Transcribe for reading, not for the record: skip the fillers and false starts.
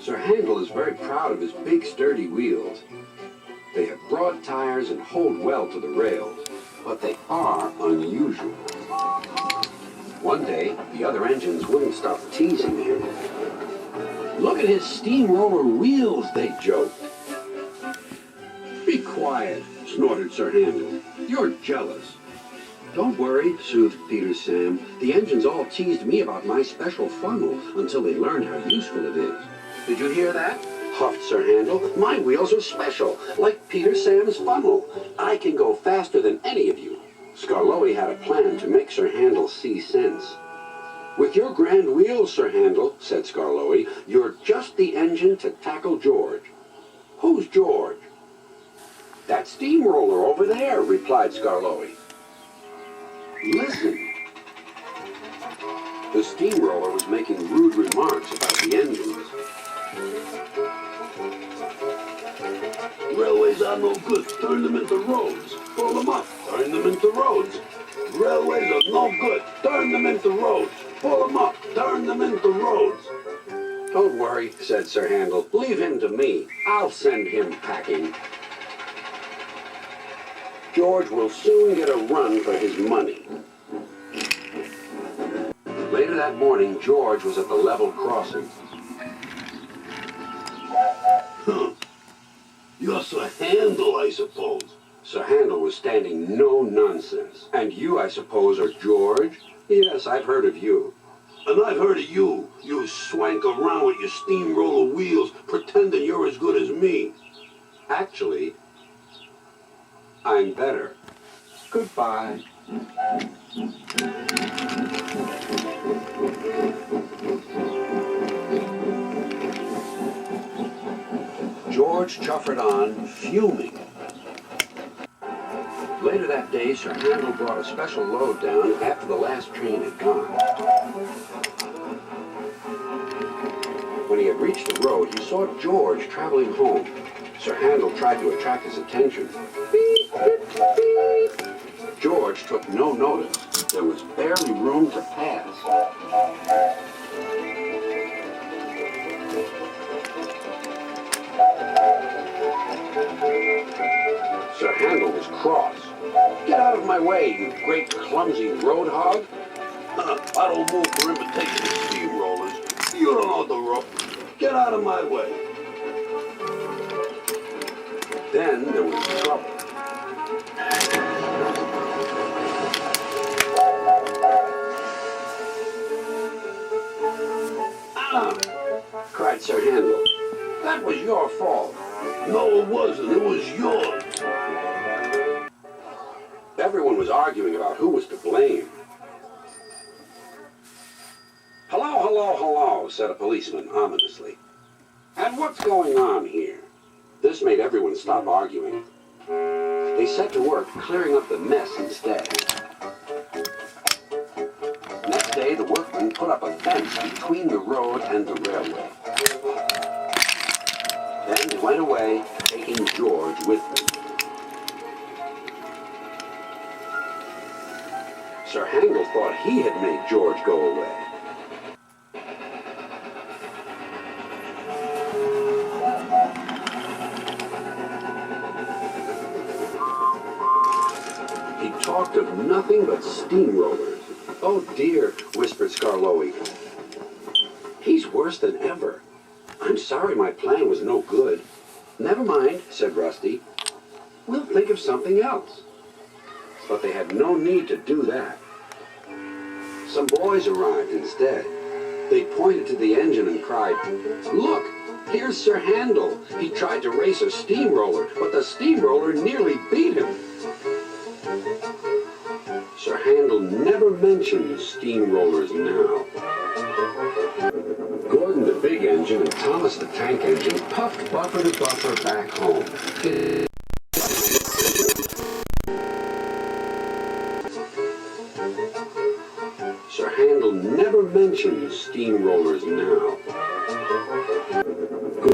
Sir Handel is very proud of his big, sturdy wheels. They have broad tires and hold well to the rails, but they are unusual. One day, the other engines wouldn't stop teasing him. "Look at his steamroller wheels," they joked. "Be quiet," snorted Sir Handel. "You're jealous." "Don't worry," soothed Peter Sam. "The engines all teased me about my special funnel until they learned how useful it is." "Did you hear that?" huffed Sir Handel. "My wheels are special, like Peter Sam's funnel. I can go faster than any of you." Skarloey had a plan to make Sir Handel see sense. "With your grand wheels, Sir Handel," said Skarloey, "you're just the engine to tackle George." "Who's George?" "That steamroller over there," replied Skarloey. "Listen." The steamroller was making rude remarks about the engines. "Railways are no good. Turn them into roads. Pull them up. Turn them into roads. Railways are no good. Turn them into roads. Pull them up. Turn them into roads." "Don't worry," said Sir Handel. "Leave him to me. I'll send him packing. George will soon get a run for his money." Later that morning, George was at the level crossing. "Huh. You're Sir Handel, I suppose." Sir Handel was standing no nonsense. "And you, I suppose, are George?" "Yes, I've heard of you." "And I've heard of you. You swank around with your steamroller wheels, pretending you're as good as me." "Actually, I'm better. Goodbye." George chuffered on, fuming. Later that day, Sir Handel brought a special load down after the last train had gone. When he had reached the road, he saw George traveling home. Sir Handel tried to attract his attention. "Beep, beep, beep." George took no notice. There was barely room to pass. Sir Handel was cross. "Get out of my way, you great clumsy road hog." "I don't move for imitation steamrollers. You don't know the rope. Get out of my way." Then there was trouble. "Ah!" cried Sir Handel. "That was your fault." "No, it wasn't. It was yours." Everyone was arguing about who was to blame. "Hello, hello, hello," said a policeman ominously. "And what's going on here?" This made everyone stop arguing. They set to work clearing up the mess instead. Next day, the workmen put up a fence between the road and the railway. Then they went away, taking George with them. Sir Handel thought he had made George go away. He talked of nothing but steamrollers. "Oh dear," whispered Skarloey. "He's worse than ever. I'm sorry my plan was no good." "Never mind," said Rusty. "We'll think of something else." But they had no need to do that. Some boys arrived instead. They pointed to the engine and cried, "Look, here's Sir Handel. He tried to race a steamroller, but the steamroller nearly beat him." Sir Handel never mentioned steamrollers now. Gordon the big engine and Thomas the tank engine puffed buffer to buffer back home. Sir Handel never mentioned steamrollers now.